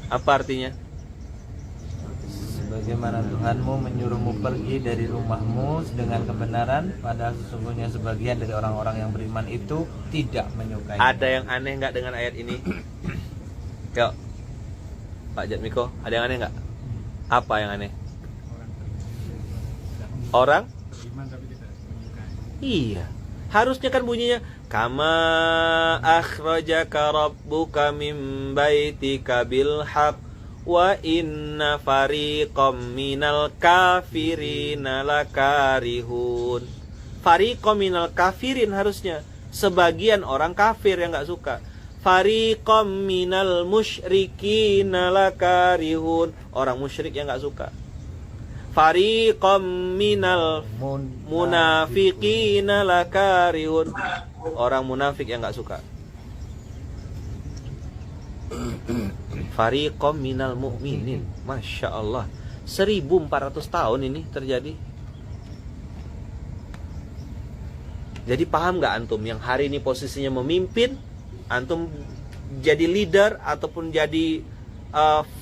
Apa artinya? Sebagaimana Tuhanmu menyuruhmu pergi dari rumahmu dengan kebenaran, padahal sesungguhnya sebagian dari orang-orang yang beriman itu tidak menyukai. Ada yang aneh nggak dengan ayat ini? Yuk, Pak Jatmiko, ada yang aneh nggak? Apa yang aneh? Orang? Iya, harusnya kan bunyinya kama akhrajaka rabbuka min baitika bil haqq wa inna fariqam minal kafirina lakarihun. Fariqam minal kafirin harusnya sebagian orang kafir yang nggak suka. Fariqam minal musyrikina lakarihun, orang musyrik yang nggak suka. Fariqam minal munafiqina lakarihun, orang munafik yang nggak suka. Fariqam minal mu'minin. Masya Allah, 1400 tahun ini terjadi. Jadi paham nggak antum yang hari ini posisinya memimpin, antum jadi leader ataupun jadi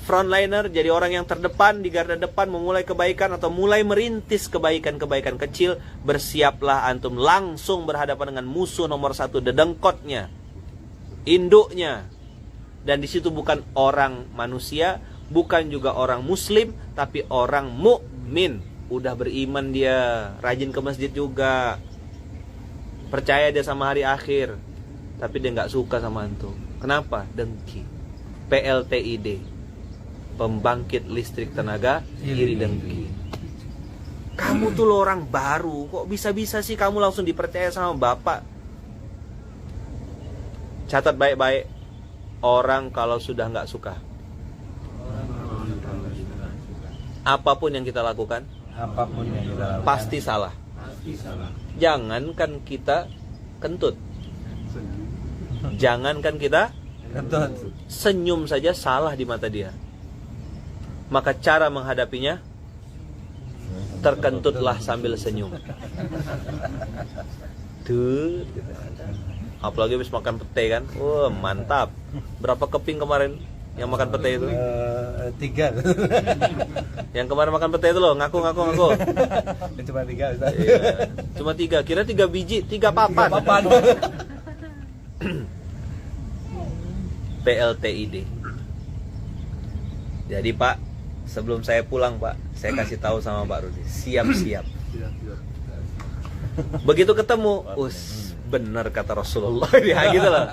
frontliner, jadi orang yang terdepan di garda depan memulai kebaikan atau mulai merintis kebaikan-kebaikan kecil, bersiaplah antum langsung berhadapan dengan musuh nomor satu, dedengkotnya, induknya. Dan di situ bukan orang manusia, bukan juga orang muslim, tapi orang mukmin. Udah beriman dia, rajin ke masjid juga, percaya dia sama hari akhir, tapi dia nggak suka sama antum. Kenapa? Dengki. PLTID, pembangkit listrik tenaga iri dengki. Kamu tuh lo orang baru, kok bisa-bisa sih kamu langsung dipercaya sama bapak? Catat baik-baik, orang kalau sudah nggak suka, apapun yang kita lakukan, pasti salah. Jangankan kita kentut, jangankan kita senyum saja salah di mata dia. Maka cara menghadapinya, terkentutlah sambil senyum. Tuh, apalagi habis makan pete kan, wah mantap. Berapa keping kemarin yang makan pete itu? 3. Yang kemarin makan pete itu loh, ngaku. Cuma 3, Ustaz. Iya, cuma 3. Kira 3 biji, 3 papan. PLTID. Jadi Pak, sebelum saya pulang Pak, saya kasih tahu sama Pak Rudi, siap-siap. Begitu ketemu, benar kata Rasulullah. Ya gitu loh.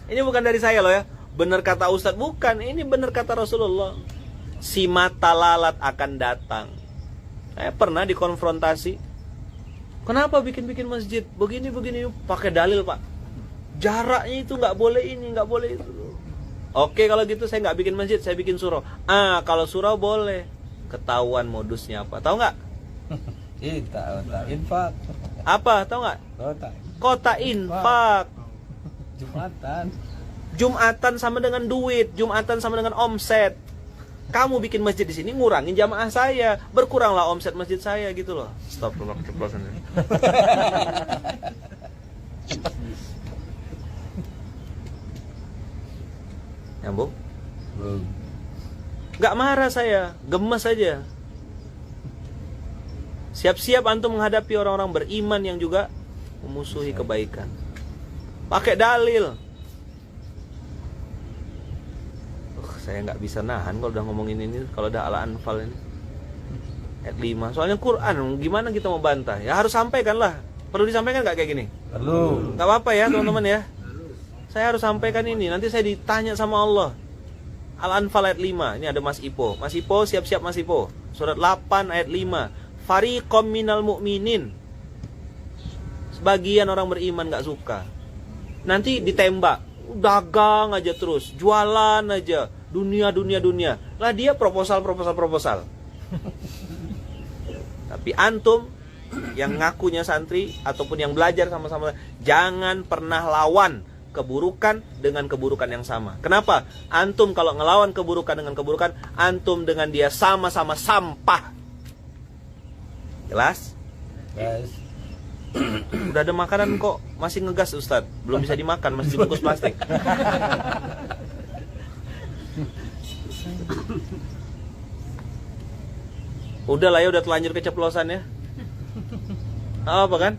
Ini bukan dari saya loh ya. Benar kata Ustadz, bukan. Ini benar kata Rasulullah. Si mata lalat akan datang. Saya pernah dikonfrontasi. Kenapa bikin-bikin masjid? Begini, pakai dalil Pak. Jaraknya itu nggak boleh ini, nggak boleh itu. Oke, kalau gitu saya nggak bikin masjid, saya bikin surau. Kalau surau boleh. Ketahuan modusnya apa? Tahu nggak? Infak. Apa? Tahu nggak? Kota infak. Jumatan sama dengan duit, Jumatan sama dengan omset. Kamu bikin masjid di sini ngurangin jamaah saya, berkuranglah omset masjid saya gitu loh. Stop dulu, ceplosan. Nyambung? Gak marah saya, gemes aja. Siap-siap antum menghadapi orang-orang beriman yang juga memusuhi kebaikan. Pakai dalil. Saya nggak bisa nahan kalau udah ngomongin ini, kalau udah Al-Anfal ini ayat 5. Soalnya Quran, gimana kita mau bantah? Ya harus sampaikan lah. Perlu disampaikan nggak kayak gini? Perlu. Nggak apa-apa ya teman-teman ya. Saya harus sampaikan ini, nanti saya ditanya sama Allah. Al-Anfal ayat 5. Ini ada Mas Ipo. Mas Ipo, siap-siap Mas Ipo. Surat 8 ayat 5. Fariqam minal mu'minin. Sebagian orang beriman gak suka. Nanti ditembak. Dagang aja terus. Jualan aja. Dunia. Lah dia proposal. Tapi antum yang ngakunya santri ataupun yang belajar sama-sama, jangan pernah lawan keburukan dengan keburukan yang sama. Kenapa? Antum kalau ngelawan keburukan dengan keburukan, antum dengan dia sama-sama sampah. Jelas? Yes. Udah ada makanan kok masih ngegas Ustadz. Belum bisa dimakan, masih dibungkus plastik. Udah lah ya, udah telanjur keceplosan ya. Apa kan?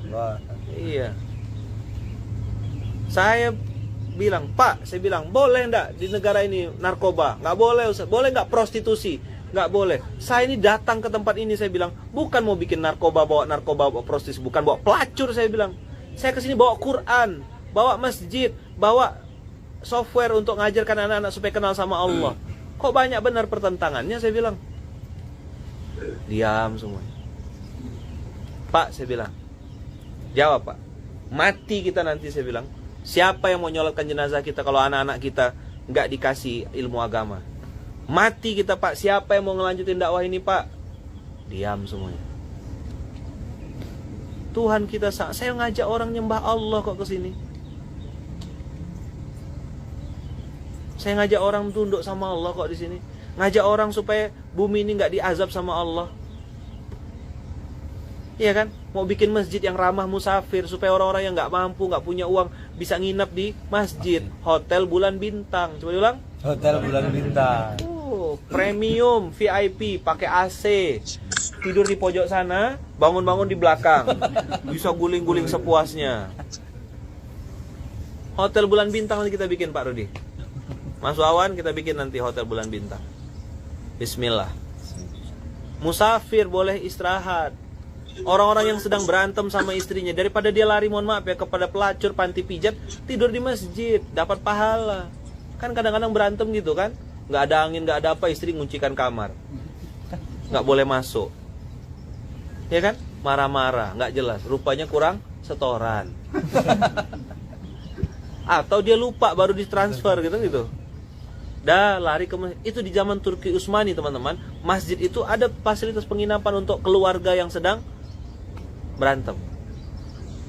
Wah. Iya. Saya bilang, Pak, saya bilang, boleh enggak di negara ini narkoba? Nggak boleh, Ustaz. Boleh nggak prostitusi? Nggak boleh. Saya ini datang ke tempat ini, saya bilang, bukan mau bikin narkoba, bawa prostitusi, bukan bawa pelacur, saya bilang. Saya kesini bawa Quran, bawa masjid, bawa software untuk ngajarkan anak-anak supaya kenal sama Allah. Kok banyak benar pertentangannya, saya bilang. Diam semuanya. Pak, saya bilang, jawab Pak, mati kita nanti, saya bilang. Siapa yang mau nyolatkan jenazah kita kalau anak-anak kita nggak dikasih ilmu agama? Mati kita Pak, siapa yang mau ngelanjutin dakwah ini Pak? Diam semuanya. Tuhan kita, saya ngajak orang nyembah Allah kok ke sini. Saya ngajak orang tunduk sama Allah kok di sini. Ngajak orang supaya bumi ini nggak diazab sama Allah. Iya kan? Mau bikin masjid yang ramah musafir supaya orang-orang yang nggak mampu, nggak punya uang bisa nginep di masjid. Hotel bulan bintang. Coba diulang. Hotel bulan bintang. Premium, VIP, pakai AC. Tidur di pojok sana, bangun-bangun di belakang. Bisa guling-guling sepuasnya. Hotel bulan bintang nanti kita bikin Pak Rudi. Mas Wawan, kita bikin nanti hotel bulan bintang. Bismillah. Musafir boleh istirahat. Orang-orang yang sedang berantem sama istrinya, daripada dia lari, mohon maaf ya, kepada pelacur, panti pijat, tidur di masjid, dapat pahala. Kan kadang-kadang berantem gitu kan, nggak ada angin, nggak ada apa, istri nguncikan kamar, nggak boleh masuk, ya kan, marah-marah, nggak jelas, rupanya kurang setoran, atau dia lupa baru ditransfer gitu. Dah lari ke masjid. Itu di zaman Turki Utsmani teman-teman, masjid itu ada fasilitas penginapan untuk keluarga yang sedang berantem.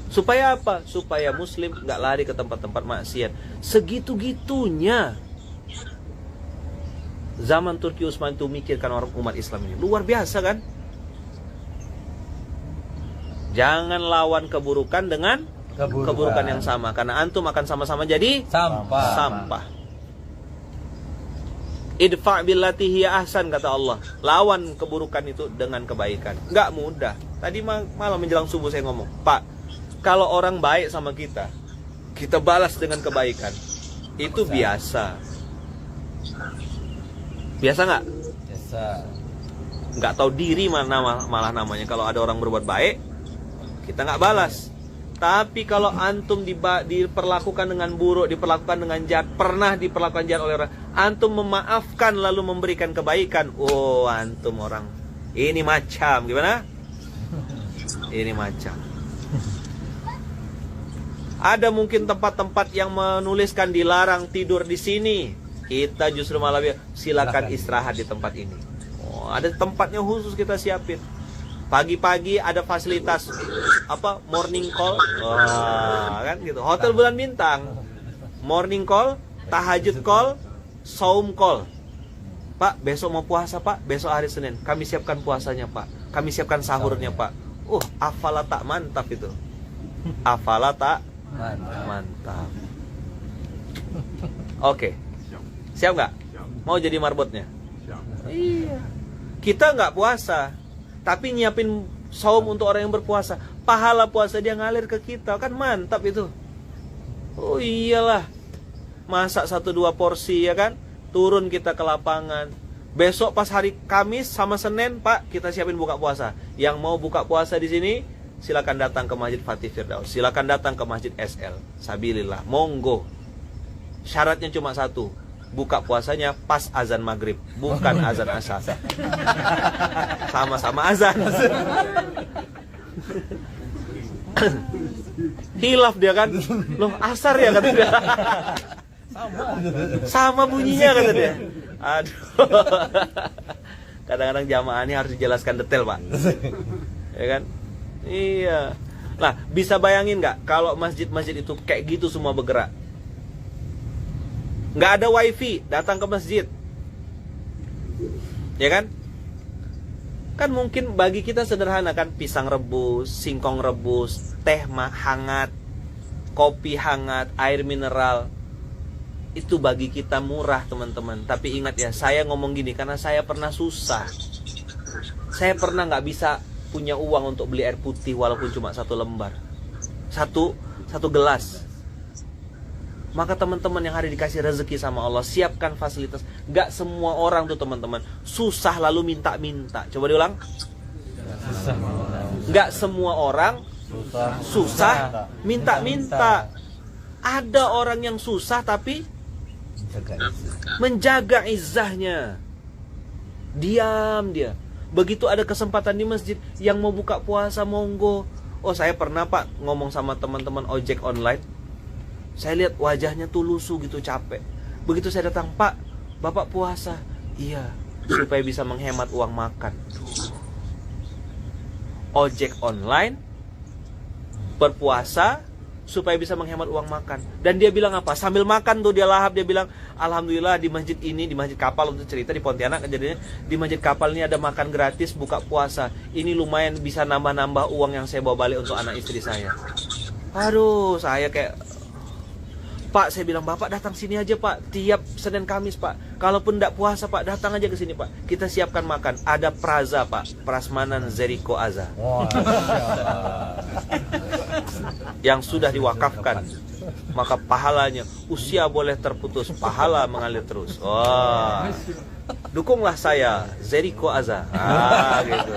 Supaya apa? Supaya muslim nggak lari ke tempat-tempat maksiat. Segitu-gitunya zaman Turki Utsmani itu mikirkan orang umat Islam ini. Luar biasa kan? Jangan lawan keburukan dengan keburukan yang sama, karena antum akan sama-sama jadi sampah. Idfa' billati hiya ahsan, kata Allah. Lawan keburukan itu dengan kebaikan. Nggak mudah. Tadi malam menjelang subuh saya ngomong, Pak, kalau orang baik sama kita, kita balas dengan kebaikan. Itu biasa. Biasa nggak? Biasa. Nggak tahu diri malah namanya. Kalau ada orang berbuat baik, kita nggak balas. Tapi kalau antum diperlakukan dengan buruk, diperlakukan dengan jahat, pernah diperlakukan jahat oleh orang, antum memaafkan lalu memberikan kebaikan, oh antum orang ini macam gimana? Ini macam. Ada mungkin tempat-tempat yang menuliskan dilarang tidur di sini, kita justru malah silakan istirahat di tempat ini. Oh, ada tempatnya khusus kita siapin. Pagi-pagi ada fasilitas apa, morning call, wah kan gitu, hotel bulan bintang, morning call, tahajud call, saum call. Pak, besok mau puasa Pak, besok hari Senin, kami siapkan puasanya Pak, kami siapkan sahurnya Pak. Afala tak mantap itu, afala tak mantap. Oke, siap nggak? Mau jadi marbotnya? Iya. Kita nggak puasa, tapi nyiapin saum untuk orang yang berpuasa. Pahala puasa dia ngalir ke kita, kan mantap itu. Oh iyalah, masak 1-2 porsi ya kan, turun kita ke lapangan. Besok pas hari Kamis sama Senin, Pak, kita siapin buka puasa. Yang mau buka puasa di sini, silakan datang ke Masjid Fatih Firdaus, silakan datang ke Masjid SL Sabilillah, monggo. Syaratnya cuma satu, buka puasanya pas azan maghrib, bukan azan asar. Sama-sama azan. Hilaf dia kan, loh asar ya kata dia. Sama bunyinya kata dia. Aduh. Kadang-kadang jamaah ini harus dijelaskan detail Pak, ya kan? Iya. Nah, bisa bayangin nggak kalau masjid-masjid itu kayak gitu semua bergerak? Nggak ada wifi, datang ke masjid, ya kan? Kan mungkin bagi kita sederhana kan, pisang rebus, singkong rebus, teh hangat, kopi hangat, air mineral. itu bagi kita murah teman-teman. Tapi ingat ya, saya ngomong gini karena saya pernah susah. Saya pernah nggak bisa punya uang untuk beli air putih walaupun cuma 1 lembar, satu gelas. Maka teman-teman yang hari dikasih rezeki sama Allah, siapkan fasilitas. Gak semua orang tuh teman-teman susah lalu minta-minta. Coba diulang. Gak semua orang susah minta-minta. Ada orang yang susah tapi menjaga izzahnya. Diam dia. Begitu ada kesempatan di masjid, yang mau buka puasa monggo. Oh, saya pernah Pak ngomong sama teman-teman ojek online. Saya lihat wajahnya tuh lusuh gitu, capek. Begitu saya datang, Pak, Bapak puasa. Iya, supaya bisa menghemat uang makan. Ojek online berpuasa supaya bisa menghemat uang makan. Dan dia bilang apa? Sambil makan tuh dia lahap, dia bilang, alhamdulillah di masjid ini, di masjid kapal, untuk cerita di Pontianak kejadiannya, di masjid kapal ini ada makan gratis buka puasa. Ini lumayan bisa nambah-nambah uang yang saya bawa balik untuk anak istri saya. Aduh, saya kayak, Pak, saya bilang, Bapak datang sini aja Pak, tiap Senin Kamis Pak. Kalaupun tidak puasa Pak, datang aja ke sini Pak. Kita siapkan makan. Ada praza Pak, prasmanan Jericho Aza. Yang sudah diwakafkan. Maka pahalanya, usia boleh terputus, pahala mengalir terus. Wah, dukunglah saya, Jericho Aza. Gitu.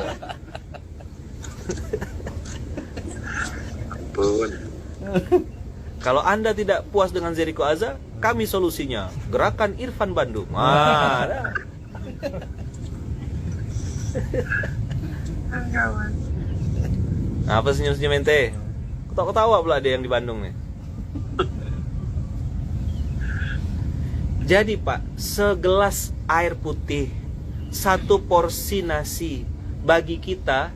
Kalau Anda tidak puas dengan Jericho Aza, kami solusinya. Gerakan Irfan Bandung. Apa senyum-senyum ente? Ketawa-ketawa pula ada yang di Bandung nih. Jadi Pak, segelas air putih, 1 porsi nasi, bagi kita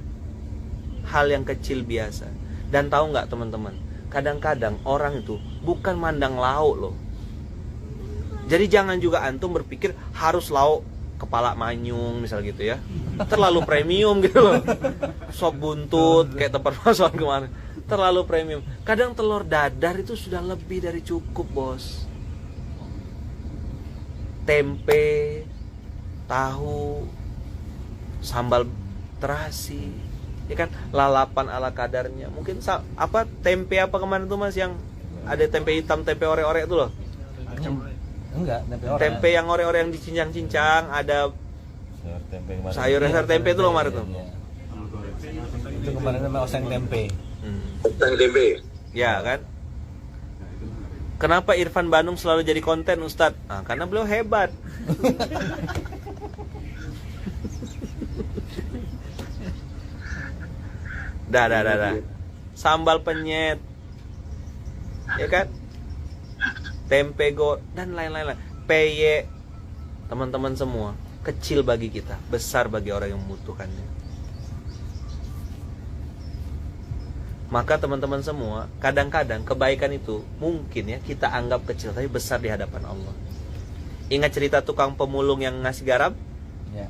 hal yang kecil biasa. Dan tahu nggak teman-teman? Kadang-kadang orang itu bukan mandang lauk loh. Jadi jangan juga antum berpikir harus lauk kepala manyung misal gitu ya. Terlalu premium gitu loh. Sop buntut kayak tempat masakan kemarin. Terlalu premium. Kadang telur dadar itu sudah lebih dari cukup, Bos. Tempe, tahu, sambal terasi, ya kan, lalapan ala kadarnya. Mungkin apa tempe apa kemarin tuh Mas yang ada tempe hitam, tempe orek-orek itu loh. Enggak, tempe orek. Tempe yang orek-orek yang dicincang-cincang, ada sayur tempe itu loh kemarin tuh. Itu kemarin namanya oseng tempe. Oseng tempe. Ya kan? Kenapa Irfan Bandung selalu jadi konten Ustadz? Karena beliau hebat. Dah. Sambal penyet, ya kan? Tempe go dan lain-lain. Peye, teman-teman semua, kecil bagi kita, besar bagi orang yang membutuhkannya. Maka teman-teman semua, kadang-kadang kebaikan itu mungkin ya kita anggap kecil, tapi besar di hadapan Allah. Ingat cerita tukang pemulung yang ngasih garam? Ya.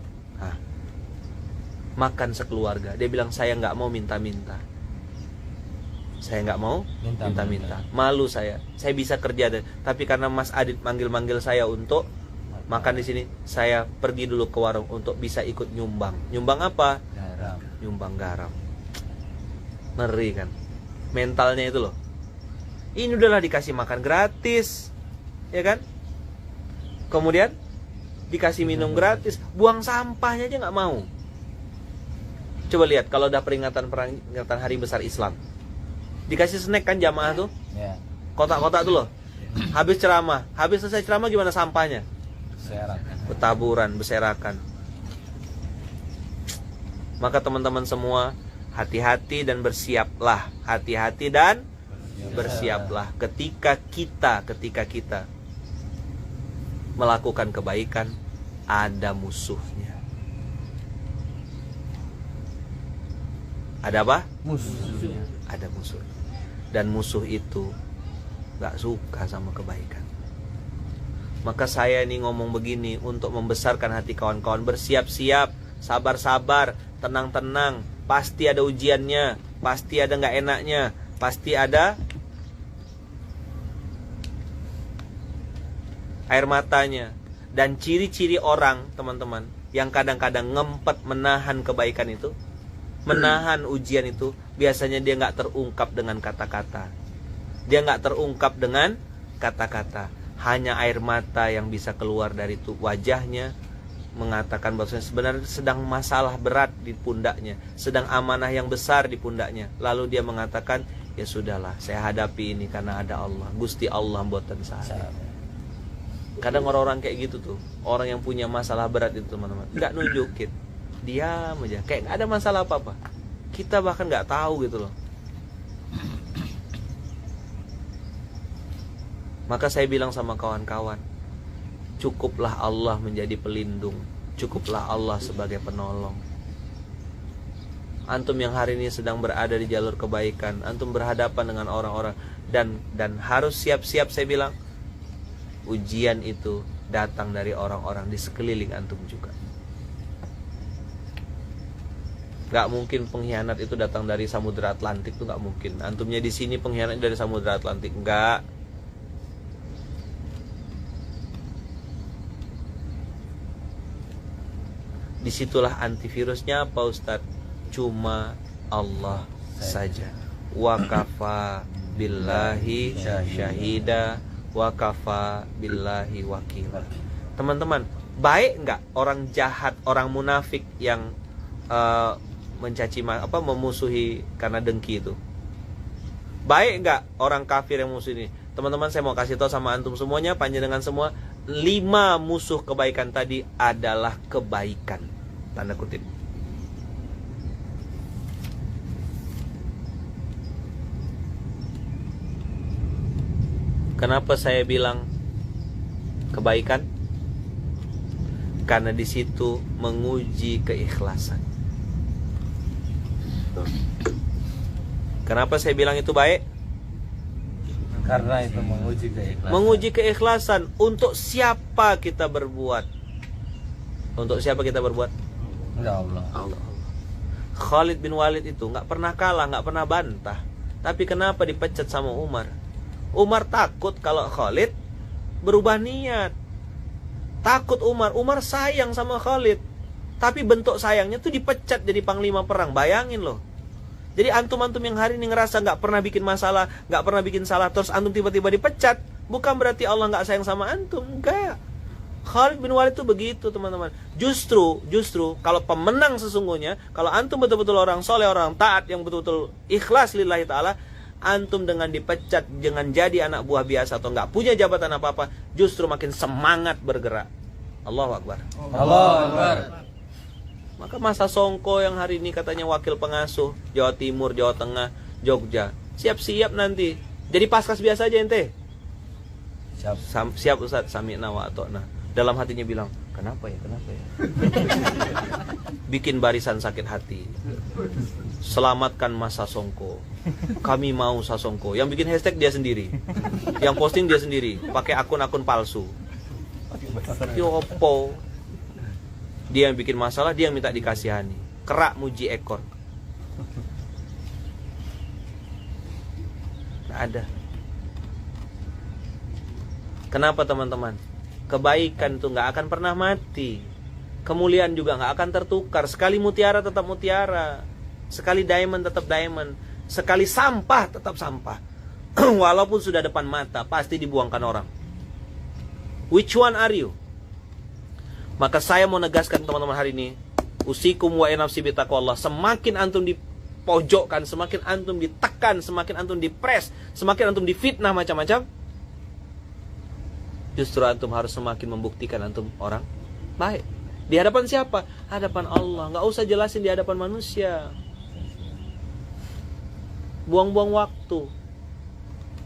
Makan sekeluarga. Dia bilang, saya nggak mau minta-minta. Saya nggak mau minta-minta. Malu saya bisa kerja, tapi karena Mas Adit manggil-manggil saya untuk makan di sini, saya pergi dulu ke warung untuk bisa ikut nyumbang. Nyumbang apa? Garam. Nyumbang garam. Ngeri kan? Mentalnya itu loh. Ini udahlah dikasih makan gratis, ya kan? Kemudian dikasih minum gratis, buang sampahnya aja nggak mau. Coba lihat kalau udah peringatan hari besar Islam, dikasih snack kan jamaah tuh, Ya. kotak-kotak tuh loh. Habis ceramah, habis selesai ceramah gimana sampahnya? Bertaburan, berserakan. Maka teman-teman semua, hati-hati dan bersiaplah. Hati-hati dan bersiaplah ketika kita melakukan kebaikan, ada musuhnya. Ada apa? Musuhnya. Ada musuh. Dan musuh itu gak suka sama kebaikan. Maka saya ini ngomong begini untuk membesarkan hati kawan-kawan. Bersiap-siap, sabar-sabar, tenang-tenang. Pasti ada ujiannya, pasti ada gak enaknya, pasti ada air matanya. Dan ciri-ciri orang, teman-teman, yang kadang-kadang ngempet menahan kebaikan itu, menahan ujian itu, biasanya dia nggak terungkap dengan kata-kata. Dia nggak terungkap dengan kata-kata. Hanya air mata yang bisa keluar dari wajahnya, mengatakan bahwa sebenarnya sedang masalah berat di pundaknya, sedang amanah yang besar di pundaknya. Lalu dia mengatakan, ya sudahlah, saya hadapi ini karena ada Allah. Gusti Allah mboten saya. Kadang orang-orang kayak gitu tuh, orang yang punya masalah berat itu, teman-teman, nggak nunjukin, diam aja, kayak nggak ada masalah apa-apa. Kita bahkan nggak tahu gitu loh. Maka saya bilang sama kawan-kawan, cukuplah Allah menjadi pelindung, cukuplah Allah sebagai penolong. Antum yang hari ini sedang berada di jalur kebaikan, antum berhadapan dengan orang-orang, dan harus siap-siap, saya bilang, ujian itu datang dari orang-orang di sekeliling antum juga. Gak mungkin pengkhianat itu datang dari Samudra Atlantik, itu gak mungkin. Antumnya di sini, pengkhianat dari Samudra Atlantik, enggak. Disitulah antivirusnya apa, Ustadz? Cuma Allah saja. Wa kafa billahi syahida, wa kafa billahi wakila. Teman-teman, baik enggak orang jahat, orang munafik yang mencaci memusuhi karena dengki itu? Baik enggak orang kafir yang musuh ini? Teman-teman, saya mau kasih tahu sama antum semuanya, panjenengan semua, 5 musuh kebaikan tadi adalah kebaikan, tanda kutip. Kenapa saya bilang kebaikan? Karena di situ menguji keikhlasan. Kenapa saya bilang itu baik? Karena itu menguji keikhlasan. Menguji keikhlasan. Untuk siapa kita berbuat? Untuk siapa kita berbuat? Ya Allah. Khalid bin Walid itu nggak pernah kalah, nggak pernah bantah. Tapi kenapa dipecat sama Umar? Umar takut kalau Khalid berubah niat. Takut Umar sayang sama Khalid. Tapi bentuk sayangnya tuh dipecat jadi panglima perang. Bayangin loh. Jadi antum-antum yang hari ini ngerasa nggak pernah bikin masalah, nggak pernah bikin salah, terus antum tiba-tiba dipecat, bukan berarti Allah nggak sayang sama antum. Enggak. Khalid bin Walid itu begitu, teman-teman. Justru kalau pemenang sesungguhnya, kalau antum betul-betul orang soleh, orang taat, yang betul-betul ikhlas lillahi ta'ala, antum dengan dipecat, dengan jadi anak buah biasa atau nggak punya jabatan apa-apa, justru makin semangat bergerak. Allahu Akbar. Allahu Akbar. Maka Masa Songko yang hari ini katanya wakil pengasuh Jawa Timur, Jawa Tengah, Jogja, siap-siap nanti jadi paskas biasa aja ente. Siap Ustaz, sami'na wa ata'na. Dalam hatinya bilang, kenapa ya? Bikin barisan sakit hati. Selamatkan Masa Songko. Kami mau Sasongko. Yang bikin hashtag dia sendiri, yang posting dia sendiri, pakai akun-akun palsu. Yopo. Dia yang bikin masalah, dia yang minta dikasihani. Kerak muji ekor. Nggak ada. Kenapa teman-teman? Kebaikan itu nggak akan pernah mati. Kemuliaan juga nggak akan tertukar. Sekali mutiara tetap mutiara. Sekali diamond tetap diamond. Sekali sampah tetap sampah. Walaupun sudah depan mata, pasti dibuangkan orang. Which one are you? Maka saya mau negaskan teman-teman hari ini, usikum wa nafsi bitaqwallah. Semakin antum dipojokkan, semakin antum ditekan, semakin antum dipres, semakin antum difitnah macam-macam, justru antum harus semakin membuktikan antum orang baik. Di hadapan siapa? Hadapan Allah. Nggak usah jelasin di hadapan manusia. Buang-buang waktu.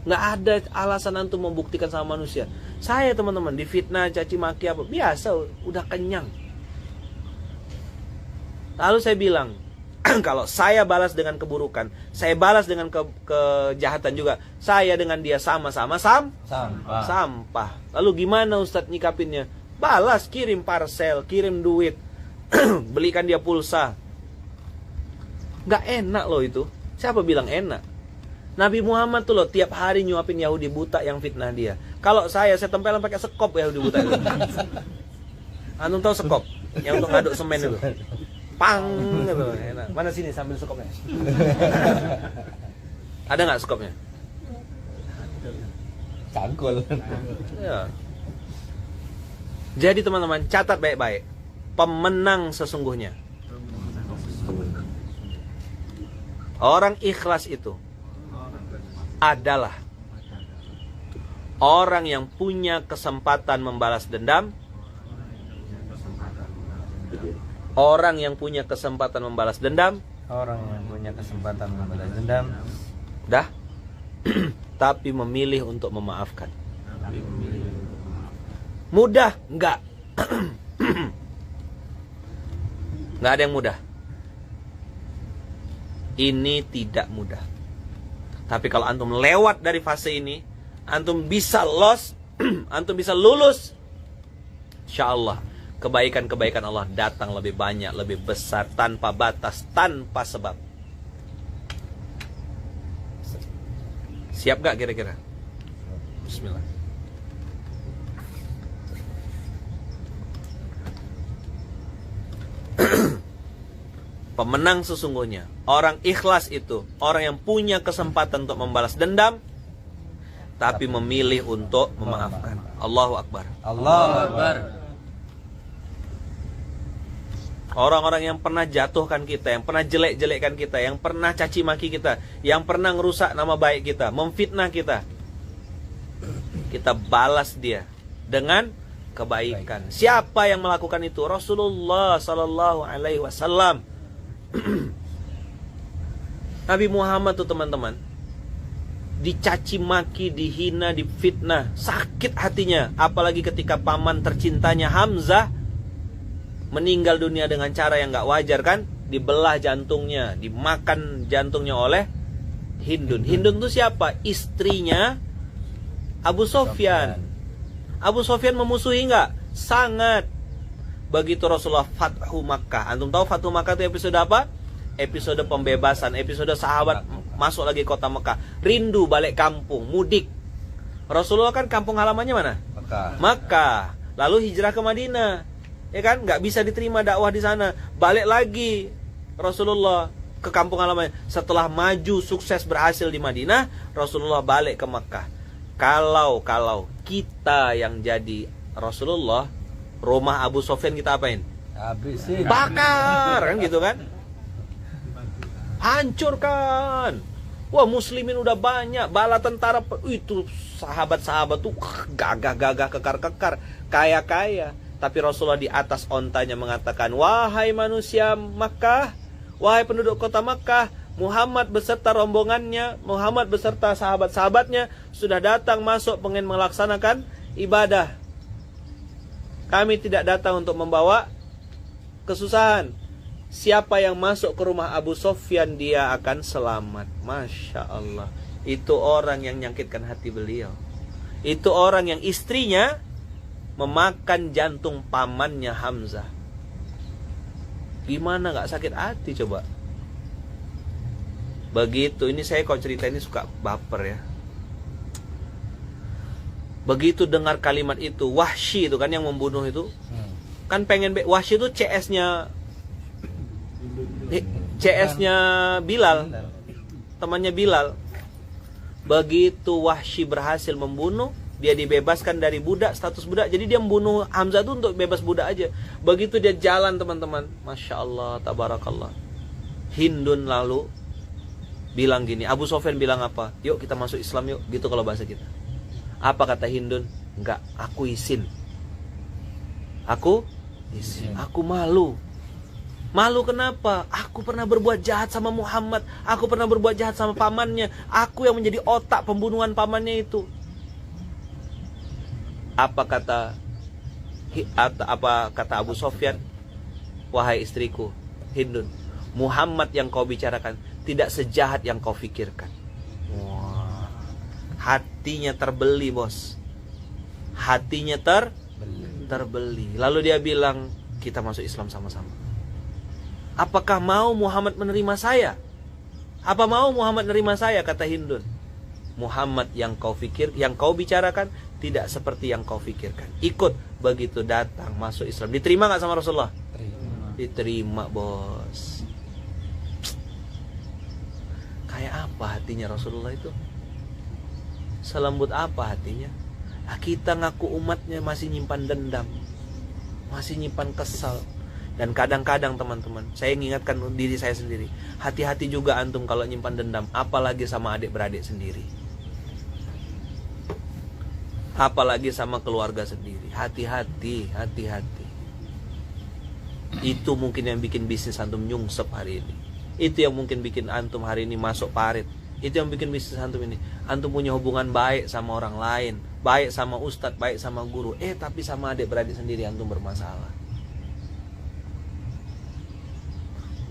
Nggak ada alasan antum membuktikan sama manusia. Saya teman-teman difitnah, caci maki apa, biasa, udah kenyang. Lalu saya bilang, kalau saya balas dengan keburukan, saya balas dengan kejahatan juga, saya dengan dia sama-sama sampah. Lalu gimana Ustadz nyikapinnya? Balas, kirim parcel, kirim duit, belikan dia pulsa. Nggak enak loh itu. Siapa bilang enak? Nabi Muhammad tuh loh tiap hari nyuapin Yahudi buta yang fitnah dia. Kalau saya tempelan pakai sekop Yahudi buta itu. Antum tahu sekop yang untuk ngaduk semen itu? Pang gitu. Enak. Mana sini sambil sekopnya? Ada nggak sekopnya? Cangkul. Ya. Jadi teman-teman catat baik-baik. Pemenang sesungguhnya orang ikhlas itu adalah orang yang punya kesempatan membalas dendam. Orang yang punya kesempatan membalas dendam. Orang yang punya kesempatan membalas dendam. Dah. Tapi memilih untuk memaafkan. Mudah? Enggak. Enggak ada yang mudah. Ini tidak mudah. Tapi kalau antum lewat dari fase ini, antum bisa antum bisa lulus. Insyaallah kebaikan-kebaikan Allah datang lebih banyak, lebih besar, tanpa batas, tanpa sebab. Siap gak kira-kira? Bismillah. Pemenang sesungguhnya, orang ikhlas itu, orang yang punya kesempatan untuk membalas dendam, tapi memilih untuk memaafkan. Allahu Akbar. Allahu Akbar. Orang-orang yang pernah jatuhkan kita, yang pernah jelek-jelekkan kita, yang pernah caci maki kita, yang pernah ngerusak nama baik kita, memfitnah kita, kita balas dia dengan kebaikan. Siapa yang melakukan itu? Rasulullah Sallallahu Alaihi Wasallam. Nabi Muhammad tuh teman-teman dicaci maki, dihina, difitnah, sakit hatinya. Apalagi ketika paman tercintanya Hamzah meninggal dunia dengan cara yang gak wajar kan? Dibelah jantungnya, dimakan jantungnya oleh Hindun. Hindun itu siapa? Istrinya Abu Sofyan. Abu Sofyan memusuhi gak? Sangat. Begitu Rasulullah Fathu Makkah. Antum tahu Fathu Makkah itu episode apa? Episode pembebasan, episode sahabat masuk lagi kota Mekah. Rindu balik kampung, mudik. Rasulullah kan kampung halamannya mana? Makkah. Lalu hijrah ke Madinah. Ya kan? Nggak bisa diterima dakwah di sana. Balik lagi Rasulullah ke kampung halamannya. Setelah maju sukses berhasil di Madinah, Rasulullah balik ke Makkah. Kalau kita yang jadi Rasulullah, rumah Abu Sofyan kita apain? Habisin. Bakar kan gitu kan? Hancurkan. Wah, muslimin udah banyak, bala tentara itu sahabat-sahabat tuh gagah-gagah, kekar-kekar, kaya-kaya. Tapi Rasulullah di atas ontanya mengatakan, "Wahai manusia Makkah, wahai penduduk kota Makkah, Muhammad beserta rombongannya, Muhammad beserta sahabat-sahabatnya sudah datang masuk pengen melaksanakan ibadah. Kami tidak datang untuk membawa kesusahan. Siapa yang masuk ke rumah Abu Sofyan, dia akan selamat." Masya Allah. Itu orang yang nyakitkan hati beliau. Itu orang yang istrinya memakan jantung pamannya Hamzah. Gimana gak sakit hati coba? Begitu, ini saya kalau cerita ini suka baper ya. Begitu dengar kalimat itu, Wahsy itu kan yang membunuh itu, kan pengen Wahsy itu CS-nya Bilal, temannya Bilal. Begitu Wahsy berhasil membunuh, dia dibebaskan dari budak, status budak. Jadi dia membunuh Hamzah itu untuk bebas budak aja. Begitu dia jalan teman-teman, Masya Allah, tabarakallah, Hindun lalu bilang gini, Abu Sofyan bilang apa? Yuk kita masuk Islam yuk, gitu kalau bahasa kita. Apa kata Hindun? Enggak, aku izin. Aku izin. Aku malu. Malu kenapa? Aku pernah berbuat jahat sama Muhammad. Aku pernah berbuat jahat sama pamannya. Aku yang menjadi otak pembunuhan pamannya itu. Apa kata Abu Sofyan? Wahai istriku Hindun, Muhammad yang kau bicarakan tidak sejahat yang kau fikirkan. Wah. Hatinya terbeli, bos. Hatinya terbeli. Lalu dia bilang, kita masuk Islam sama-sama. Apakah mau Muhammad menerima saya? Apa mau Muhammad nerima saya, kata Hindun. Muhammad yang kau bicarakan tidak seperti yang kau pikirkan. Ikut. Begitu datang masuk Islam, diterima nggak sama Rasulullah? Diterima, bos. Kayak apa hatinya Rasulullah itu? Selembut apa hatinya? Nah, kita ngaku umatnya masih nyimpan dendam, masih nyimpan kesal. Dan kadang-kadang teman-teman, saya mengingatkan diri saya sendiri, hati-hati juga antum kalau nyimpan dendam, apalagi sama adik-beradik sendiri, apalagi sama keluarga sendiri. Hati-hati, hati-hati. Itu mungkin yang bikin bisnis antum nyungsep hari ini. Itu yang mungkin bikin antum hari ini masuk parit. Itu yang bikin bisnis antum ini. Antum punya hubungan baik sama orang lain, baik sama ustadz, baik sama guru, tapi sama adik-beradik sendiri antum bermasalah.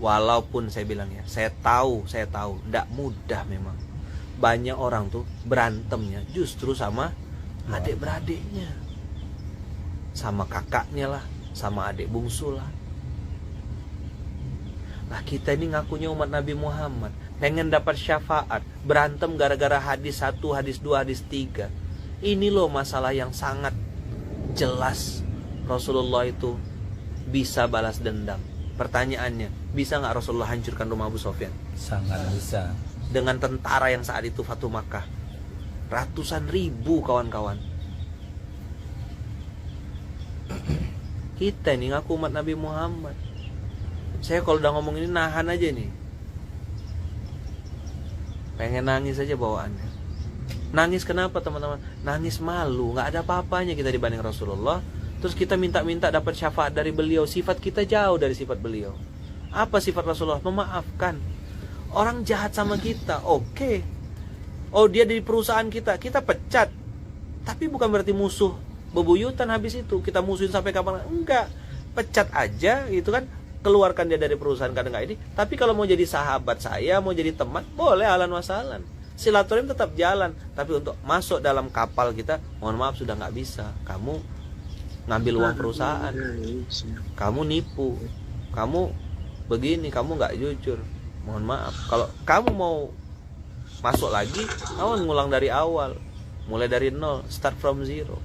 Walaupun saya bilang ya, saya tahu, tidak mudah memang. Banyak orang tuh berantemnya justru sama adik-beradiknya, sama kakaknya lah, sama adik bungsu lah. Nah, kita ini ngakunya umat Nabi Muhammad, pengen dapat syafaat, berantem gara-gara hadis 1, hadis 2, hadis 3. Ini loh masalah yang sangat jelas. Rasulullah itu bisa balas dendam. Pertanyaannya, bisa nggak Rasulullah hancurkan rumah Abu Sufyan? Sangat bisa. Dengan tentara yang saat itu Fatu Makkah, ratusan ribu kawan-kawan. Kita ini ngaku umat Nabi Muhammad. Saya kalau udah ngomong ini nahan aja nih. Pengen nangis aja bawaannya. Nangis kenapa teman-teman? Nangis malu, nggak ada apa-apanya kita dibanding Rasulullah. Terus kita minta-minta dapat syafaat dari beliau. Sifat kita jauh dari sifat beliau. Apa sifat Rasulullah? Memaafkan. Orang jahat sama kita, oke. Oh, dia di perusahaan kita pecat. Tapi bukan berarti musuh bebuyutan habis itu. Kita musuhin sampai kapan? Enggak. Pecat aja gitu kan. Keluarkan dia dari perusahaan karena enggak ini. Tapi kalau mau jadi sahabat saya, mau jadi teman, boleh, ahlan wa sahlan. Silaturahim tetap jalan. Tapi untuk masuk dalam kapal kita, mohon maaf sudah nggak bisa. Kamu ngambil uang perusahaan, kamu nipu, kamu begini, kamu nggak jujur. Mohon maaf. Kalau kamu mau masuk lagi, kamu ngulang dari awal, mulai dari nol, start from zero.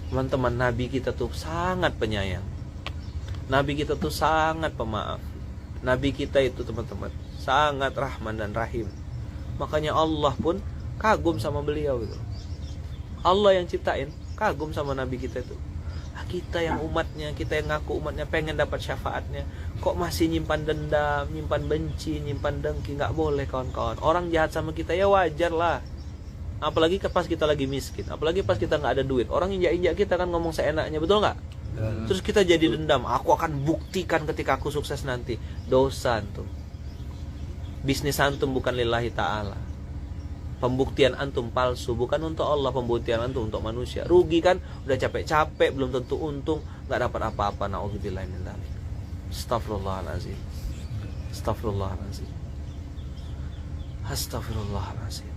Teman-teman, Nabi kita tuh sangat penyayang. Nabi kita tuh sangat pemaaf. Nabi kita itu teman-teman sangat rahman dan rahim. Makanya Allah pun kagum sama beliau itu. Allah yang ciptain kagum sama Nabi kita itu. Kita yang umatnya, kita yang ngaku umatnya, pengen dapat syafaatnya, kok masih nyimpan dendam, nyimpan benci, nyimpan dengki? Nggak boleh kawan-kawan. Orang jahat sama kita ya wajar lah. Apalagi pas kita lagi miskin, apalagi pas kita nggak ada duit. Orang injak-injak kita kan ngomong seenaknya, betul nggak? Terus kita jadi dendam. Aku akan buktikan ketika aku sukses nanti. Dosa antum. Bisnis antum bukan lillahi ta'ala. Pembuktian antum palsu, bukan untuk Allah, pembuktian antum untuk manusia. Rugi kan, udah capek-capek, belum tentu untung, nggak dapat apa-apa. Na'udzubillah min dzalik. Astaghfirullahalazim. Astaghfirullahalazim. Astaghfirullahalazim.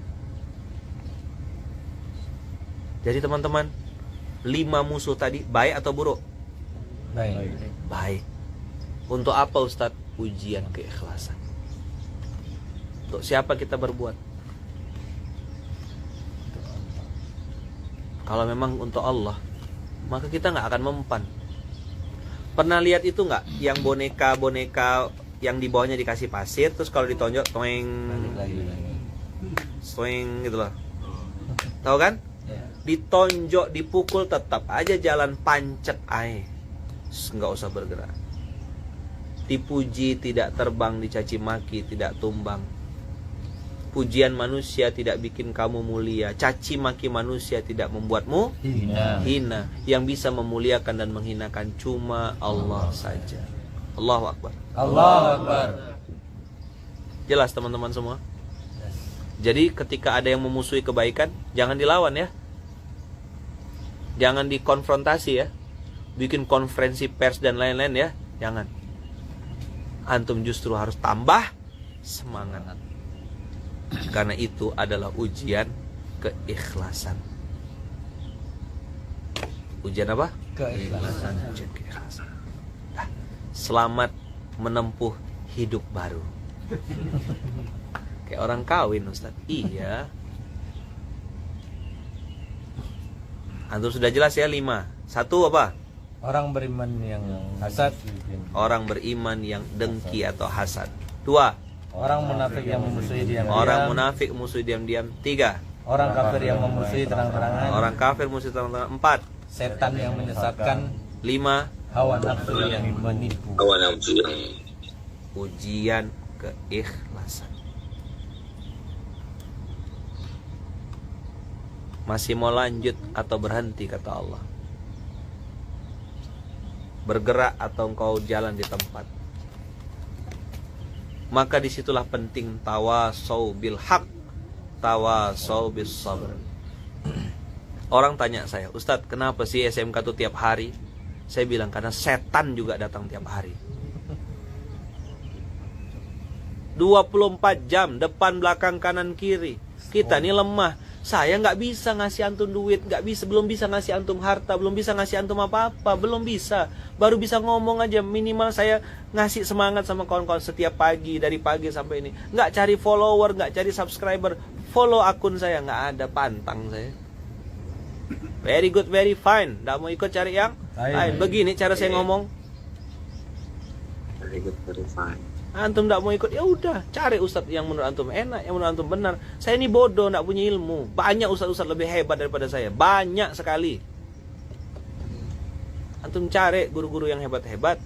Jadi teman-teman, 5 musuh tadi baik atau buruk? Baik. Baik. Untuk apa Ustadz? Ujian keikhlasan. Untuk siapa kita berbuat? Kalau memang untuk Allah, maka kita nggak akan mempan. Pernah lihat itu nggak? Yang boneka-boneka yang di bawahnya dikasih pasir, terus kalau ditonjok, toeng, toeng gitu loh. Tahu kan? Ditonjok, dipukul, tetap aja jalan pancet aja. Nggak usah bergerak. Dipuji tidak terbang, dicaci maki tidak tumbang. Pujian manusia tidak bikin kamu mulia. Caci maki manusia tidak membuatmu hina. Yang bisa memuliakan dan menghinakan cuma Allah saja. Allahu Akbar. Allahu Akbar. Jelas teman-teman semua? Jadi ketika ada yang memusuhi kebaikan, jangan dilawan ya. Jangan dikonfrontasi ya. Bikin konferensi pers dan lain-lain ya. Jangan. Antum justru harus tambah semangat. Karena itu adalah ujian keikhlasan. Ujian apa? Keikhlasan. Ujian keikhlasan. Nah, selamat menempuh hidup baru. Kayak orang kawin, Ustaz. Iya. Antum sudah jelas ya 5. 1 apa? Orang beriman yang hasad. Orang beriman yang dengki atau hasad. 2. Orang munafik yang memusuhi diam-diam. Orang munafik musuh diam-diam. 3. Orang kafir yang memusuhi terang-terangan. Orang kafir musuh terang-terangan. 4. Setan yang menyesatkan. 5. Hawa nafsu yang menipu. Hawa nafsu yang Ujian keikhlasan. Masih mau lanjut atau berhenti, kata Allah. Bergerak atau engkau jalan di tempat. Maka disitulah penting tawasau bil haq, tawasau bis sabr. Orang tanya saya, Ustadz, kenapa sih SMK tuh tiap hari? Saya bilang karena setan juga datang tiap hari. 24 jam depan belakang kanan kiri. Kita nih lemah. Saya nggak bisa ngasih antum duit, belum bisa ngasih antum harta, belum bisa ngasih antum apa-apa, belum bisa. Baru bisa ngomong aja, minimal saya ngasih semangat sama kawan-kawan setiap pagi, dari pagi sampai ini. Nggak cari follower, nggak cari subscriber, follow akun saya, nggak ada, pantang saya. Very good, very fine. Nggak mau ikut cari yang lain. Begini cara saya ngomong. very good, very fine. Antum tidak mau ikut, ya udah cari ustadz yang menurut antum enak, yang menurut antum benar. Saya ini bodoh, tidak punya ilmu. Banyak ustadz-ustadz lebih hebat daripada saya, banyak sekali. Antum cari guru-guru yang hebat-hebat.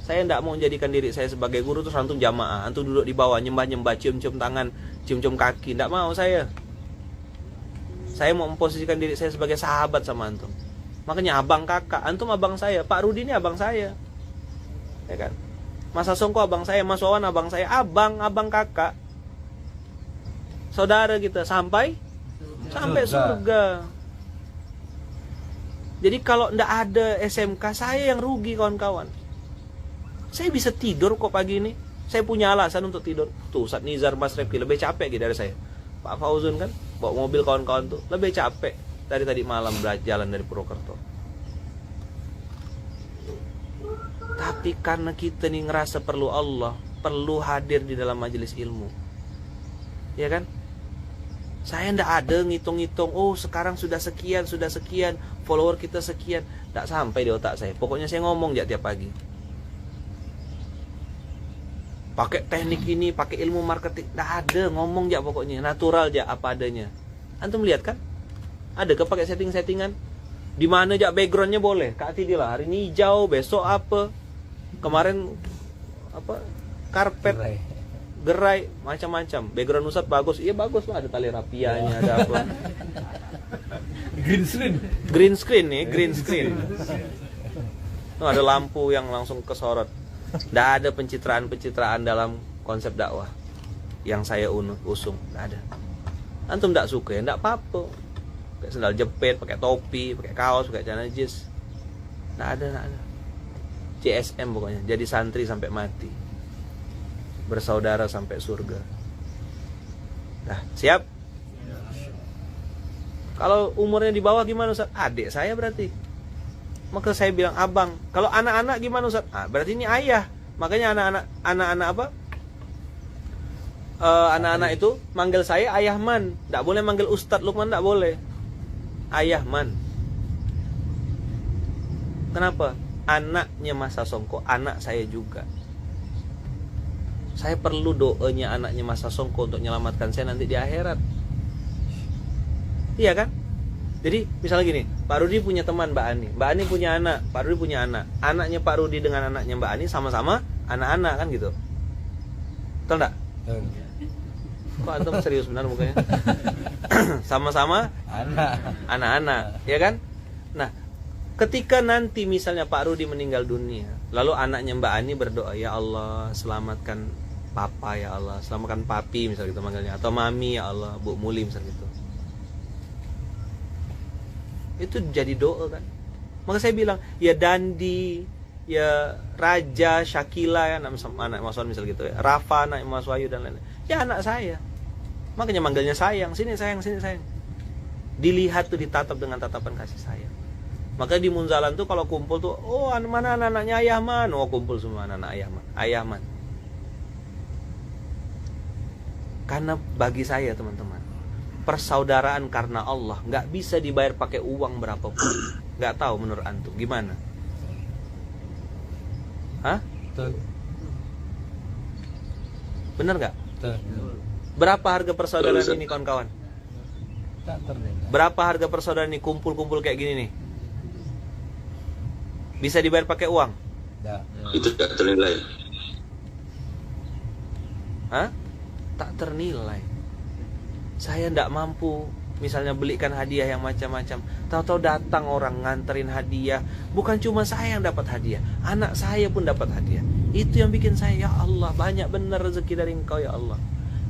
Saya tidak mau menjadikan diri saya sebagai guru terus antum jamaah, antum duduk di bawah nyembah-nyembah, cium-cium tangan, cium-cium kaki. Tidak mau saya. Saya mau memposisikan diri saya sebagai sahabat sama antum. Makanya abang kakak, antum abang saya, Pak Rudi ini abang saya, ya kan? Mas Songko abang saya, Mas Wawan abang saya, abang kakak, saudara kita sampai surga. Jadi kalau ndak ada SMK, saya yang rugi kawan-kawan. Saya bisa tidur kok pagi ini. Saya punya alasan untuk tidur. Tuh Ustaz Nizar, Mas Refki lebih capek gitu dari saya. Pak Fauzun kan bawa mobil kawan-kawan tuh lebih capek dari tadi malam jalan dari Purwokerto. Tapi karena kita nih ngerasa perlu Allah, perlu hadir di dalam majelis ilmu, ya kan? Saya ndak ada ngitung-ngitung, oh sekarang sudah sekian, follower kita sekian. Ndak sampai di otak saya. Pokoknya saya ngomong aja tiap pagi. Pakai teknik ini, pakai ilmu marketing, ndak ada, ngomong aja pokoknya, natural aja apa adanya. Antum lihat kan? Ada ke pakai setting-settingan? Di mana aja backgroundnya boleh. Kak Tidi lah, hari ini hijau, besok apa? Kemarin apa? Karpet, gerai, macam-macam. Background Ustadz bagus, iya bagus lah, ada tali rapianya, ada apa? Green screen nih, green screen. Tuh, ada lampu yang langsung kesorot. Nggak ada pencitraan dalam konsep dakwah yang saya usung, nggak ada. Antum nggak suka ya, nggak apa-apa. Pakai sandal jepit, pakai topi, pakai kaos, pakai celana jeans, nggak ada. CSM pokoknya, jadi santri sampai mati, bersaudara sampai surga. Nah, siap? Kalau umurnya di bawah gimana Ustaz? Adik saya berarti. Maka saya bilang abang. Kalau anak-anak gimana Ustaz? Berarti ini ayah. Makanya anak-anak apa? Anak-anak itu manggil saya Ayah Man. Tidak boleh manggil Ustadz Lukman, tidak boleh. Ayah Man. Kenapa? Anaknya Mas Songko, anak saya juga. Saya perlu doanya anaknya Mas Songko untuk menyelamatkan saya nanti di akhirat. Iya kan? Jadi misalnya gini, Pak Rudi punya teman Mbak Ani punya anak, Pak Rudi punya anak. Anaknya Pak Rudi dengan anaknya Mbak Ani sama-sama anak-anak kan gitu. Betul enggak? Kok antum serius benar mukanya? Sama-sama anak-anak, ya kan? Nah, ketika nanti misalnya Pak Rudi meninggal dunia, lalu anaknya Mbak Ani berdoa, ya Allah selamatkan Papa, ya Allah selamatkan Papi misalnya gitu manggilnya, atau Mami, ya Allah Bu Muli misalnya gitu. Itu jadi doa kan. Maka saya bilang, ya Dandi, ya Raja, Syakila, ya anak Mas Wan misal gitu ya, Rafa, anak Mas Wahyu dan lain-lain, ya anak saya. Makanya manggilnya sayang, sini sayang, sini sayang. Dilihat tuh, ditatap dengan tatapan kasih sayang. Maka di Munzalan tuh kalau kumpul tuh, oh mana anak-anaknya Ayah Man, oh kumpul semua anak-anak Ayah Man. Karena bagi saya teman-teman, persaudaraan karena Allah nggak bisa dibayar pakai uang berapapun. Nggak tahu menurut antum gimana? Hah? Betul. Bener nggak? Betul. Berapa harga persaudaraan ini kawan-kawan? Tak ternilai. Berapa harga persaudaraan ini kumpul-kumpul kayak gini nih? Bisa dibayar pakai uang? Ya. Itu tidak ternilai. Hah? Tak ternilai. Saya ndak mampu misalnya belikan hadiah yang macam-macam. Tahu-tahu datang orang nganterin hadiah. Bukan cuma saya yang dapat hadiah, anak saya pun dapat hadiah. Itu yang bikin saya, ya Allah, banyak benar rezeki dari Engkau ya Allah.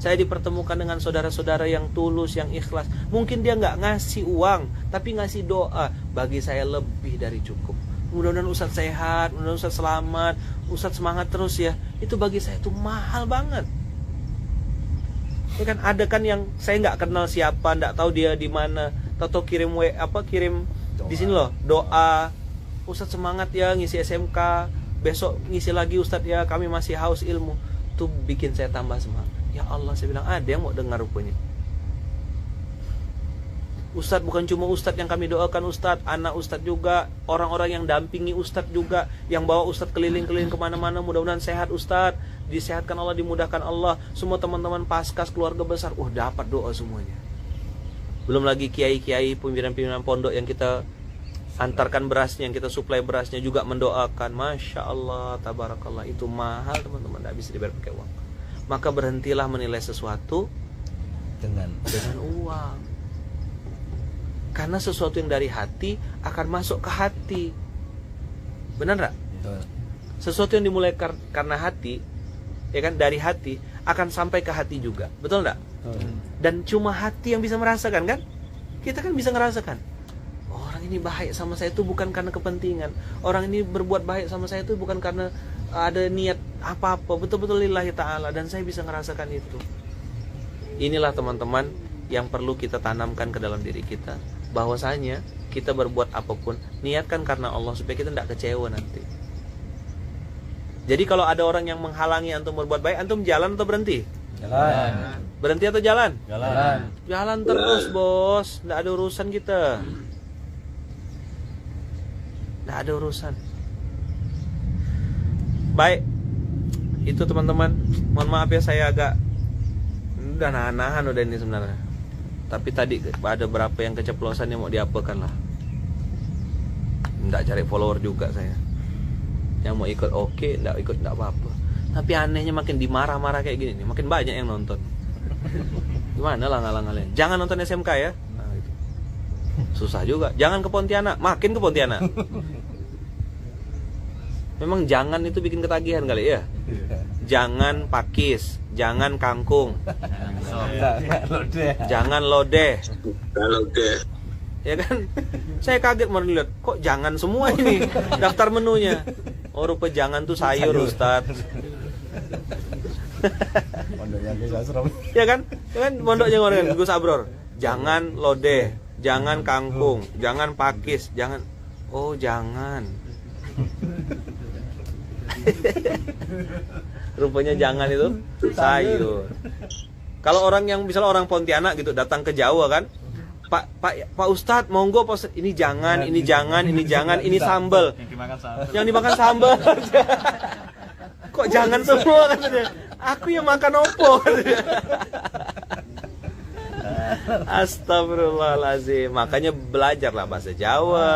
Saya dipertemukan dengan saudara-saudara yang tulus, yang ikhlas. Mungkin dia nggak ngasih uang, tapi ngasih doa. Bagi saya lebih dari cukup. Mudah-mudahan Ustadz sehat, mudah-mudahan Ustadz selamat, Ustadz semangat terus ya. Itu bagi saya itu mahal banget. Ya kan, ada kan yang saya nggak kenal siapa, nggak tahu dia di mana, tahu kirim kirim di sini loh doa, Ustadz semangat ya ngisi SMK, besok ngisi lagi Ustadz ya, kami masih haus ilmu. Itu bikin saya tambah semangat. Ya Allah, saya bilang ada yang mau dengar rupanya. Ustadz bukan cuma Ustadz yang kami doakan, Ustadz, anak Ustadz juga, orang-orang yang dampingi Ustadz juga, yang bawa Ustadz keliling-keliling kemana-mana, mudah-mudahan sehat Ustadz, disehatkan Allah, dimudahkan Allah. Semua teman-teman paskas, keluarga besar, dapat doa semuanya. Belum lagi kiai-kiai, pimpinan-pimpinan pondok yang kita antarkan berasnya, yang kita suplai berasnya juga mendoakan. Masya Allah, tabarakallah. Itu mahal teman-teman, tidak bisa dibayar pakai uang. Maka berhentilah menilai sesuatu dengan uang. Karena sesuatu yang dari hati akan masuk ke hati. Benar nggak? Sesuatu yang dimulai karena hati, ya kan, dari hati akan sampai ke hati juga. Betul nggak? Dan cuma hati yang bisa merasakan kan? Kita kan bisa ngerasakan. Orang ini baik sama saya itu bukan karena kepentingan. Orang ini berbuat baik sama saya itu bukan karena ada niat apa-apa. Betul-betul lillahi ta'ala. Dan saya bisa ngerasakan itu. Inilah teman-teman yang perlu kita tanamkan ke dalam diri kita. Bahwasanya kita berbuat apapun, niatkan karena Allah supaya kita tidak kecewa nanti. Jadi kalau ada orang yang menghalangi antum berbuat baik, antum jalan atau berhenti? Jalan. Berhenti atau jalan? Jalan. Jalan terus bos, tidak ada urusan kita. Tidak ada urusan. Baik, itu teman-teman. Mohon maaf ya, saya agak udah nahan-nahan udah ini sebenarnya. Tapi tadi ada berapa yang keceplosan yang mau diapakan lah. Nggak cari follower juga saya. Yang mau ikut oke, nggak ikut nggak apa-apa. Tapi anehnya makin dimarah-marah kayak gini nih, makin banyak yang nonton. Gimana lah ngalang-ngalangnya? Jangan nonton SMK ya. Nah, gitu. Susah juga. Jangan ke Pontianak, makin ke Pontianak. Memang jangan itu bikin ketagihan kali ya. Jangan pakis, jangan kangkung, jangan lodeh. Ya kan? Saya kaget mau lihat, kok jangan semua ini daftar menunya. Oh, rupa jangan tuh sayur, Ustadz. Pondoknya Gus Asrom. Ya kan? Ya kan pondoknya orang Gus Abror. Jangan lodeh, jangan kangkung, jangan pakis, jangan. Oh, jangan. Rupanya jangan itu sayur. Kalau orang yang misalnya orang Pontianak gitu datang ke Jawa kan, Pak Ustadz monggo Pak Ustadz, ini jangan, ini jangan, ini jangan, ini sambal. Yang dimakan sambal. Kok jangan semua katanya. Aku yang makan opo. Astagfirullahaladzim. Makanya belajarlah bahasa Jawa.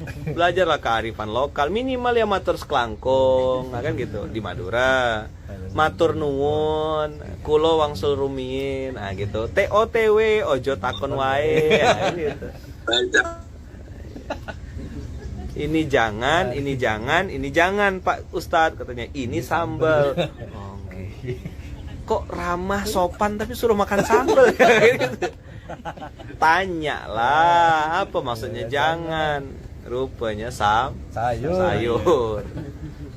Belajarlah kearifan lokal, minimal ya matur seklangkung, nah kan gitu di Madura. Matur nuwun, kulo wangsul rumiyin, nah gitu. TOTW ojo takon wae, nah, gitu. Ini jangan, ini jangan, ini jangan Pak Ustadz katanya. Ini sambal. Oke. Kok ramah sopan tapi suruh makan sambal gitu. Tanyalah apa maksudnya jangan. Rupanya sayur.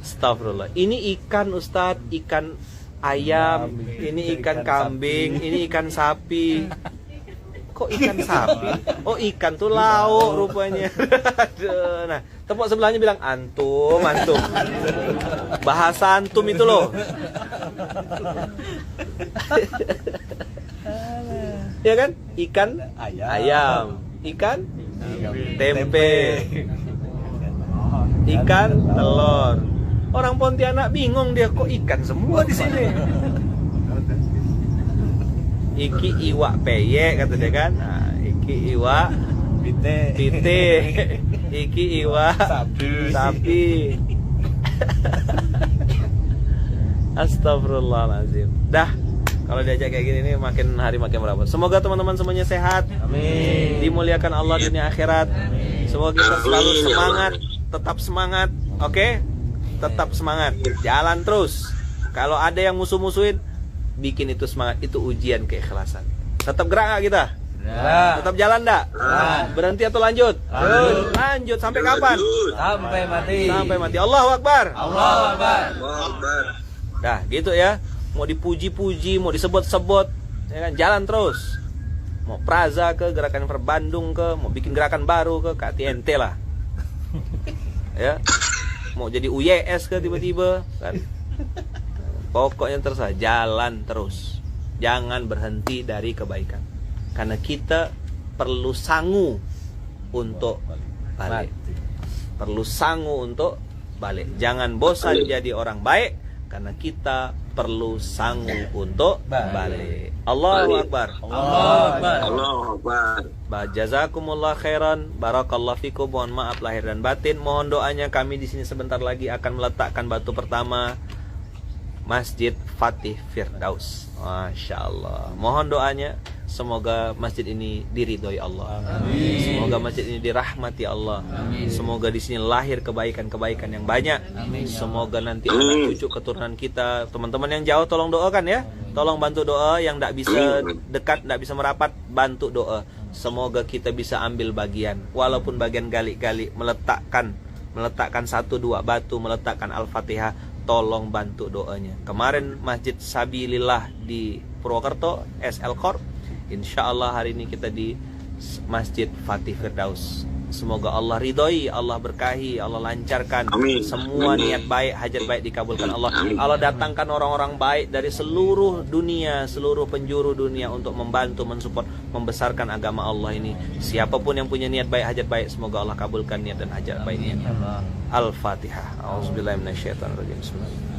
Astagfirullah. Ini ikan Ustadz, ikan ayam, ini ikan kambing, ini ikan sapi. kok ikan sapi? Oh, ikan tuh lauk rupanya. Aduh, nah, tepuk sebelahnya bilang antum. Bahasa antum itu loh. Ya kan? Ikan ayam. Ikan tempe. Ikan telur. Orang Pontianak bingung dia, kok ikan semua di sini. Iki iwak peyek kata dia kan. Nah, iki iwak pite. Iki iwak sapi. Astagfirullahaladzim. Dah, kalau diajak kayak gini nih makin hari makin berapa. Semoga teman-teman semuanya sehat. Amin. Dimuliakan Allah dunia akhirat. Semoga kita selalu semangat, tetap semangat. Oke? Tetap semangat. Jalan terus. Kalau ada yang musuh-musuhin, bikin itu semangat, itu ujian keikhlasan. Tetap gerak gak kita? Ya. Tetap jalan gak? Berhenti atau lanjut? Lanjut sampai kapan? Sampai mati. Sampai mati. Allahu Akbar. Allahu Akbar. Dah gitu ya. Mau dipuji-puji, mau disebut-sebut, ya kan? Jalan terus. Mau Praza ke, gerakan Perbandung ke, mau bikin gerakan baru ke, KTNT lah. Ya. Mau jadi UYS ke tiba-tiba kan? Pokoknya terserah, jalan terus. Jangan berhenti dari kebaikan. Karena kita perlu sangu untuk balik. Perlu sangu untuk balik. Jangan bosan jadi orang baik, karena kita perlu sangu untuk balik. Allahu Akbar. Allahu Akbar. Jazakumullah khairan. Barakallahu fikum. Mohon maaf lahir dan batin. Mohon doanya, kami di sini sebentar lagi akan meletakkan batu pertama Masjid Fatih Firdaus. Masya Allah. Mohon doanya, semoga masjid ini diridhoi Allah. Amin. Semoga masjid ini dirahmati Allah. Amin. Semoga di sini lahir kebaikan-kebaikan yang banyak. Amin. Semoga nanti anak cucu keturunan kita, teman-teman yang jauh tolong doakan ya. Tolong bantu doa, yang tidak bisa dekat, tidak bisa merapat, bantu doa. Semoga kita bisa ambil bagian, walaupun bagian gali-gali, meletakkan 1-2 batu, meletakkan Al-Fatihah. Tolong bantu doanya. Kemarin Masjid Sabilillah di Purwokerto, SL Corp. Insya Allah hari ini kita di Masjid Fatih Firdaus. Semoga Allah ridhoi, Allah berkahi, Allah lancarkan. Amin. Semua niat baik, hajat baik dikabulkan Allah. Allah datangkan orang-orang baik dari seluruh dunia, seluruh penjuru dunia untuk membantu, mensupport, membesarkan agama Allah ini. Siapapun yang punya niat baik, hajat baik, semoga Allah kabulkan niat dan hajat baiknya. Al-Fatihah. A'udzubillahi minasyaitonirrajim. Bismillah.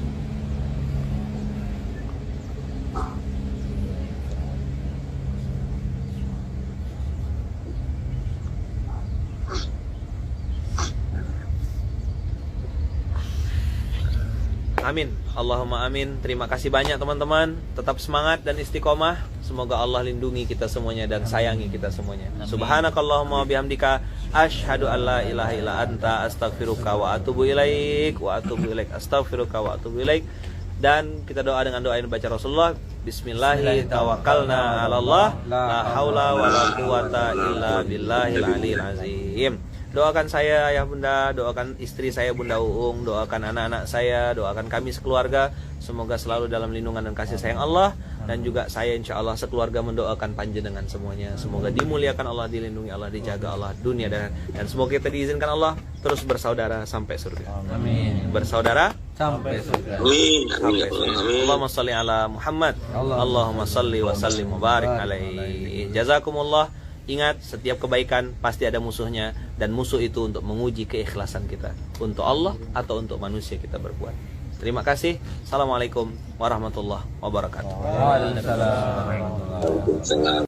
Amin. Allahumma amin. Terima kasih banyak teman-teman. Tetap semangat dan istiqomah. Semoga Allah lindungi kita semuanya dan sayangi kita semuanya. Subhanakallahumma bihamdika asyhadu an la ilaha illa anta astaghfiruka wa atubu ilaik wa atubu ilaik astaghfiruka wa atubu ilaik. Dan kita doa dengan doa yang baca Rasulullah. Bismillahi tawakkalna 'alallah la haula wala quwata illa billahil aliyil azim. Doakan saya ayah bunda, doakan istri saya Bunda Uung, doakan anak-anak saya, doakan kami sekeluarga. Semoga selalu dalam lindungan dan kasih sayang Allah. Dan juga saya insya Allah sekeluarga mendoakan panjenengan semuanya. Semoga dimuliakan Allah, dilindungi Allah, dijaga Allah dunia dan semoga kita diizinkan Allah terus bersaudara sampai surga. Amin. Bersaudara sampai surga. Amin. Sampai surga. Allahumma salli ala Muhammad. Allahumma salli wa sallim wa barik alaihi. Jazakumullah. Ingat, setiap kebaikan pasti ada musuhnya, dan musuh itu untuk menguji keikhlasan kita untuk Allah atau untuk manusia kita berbuat. Terima kasih. Assalamualaikum warahmatullahi wabarakatuh. Waalaikumsalam.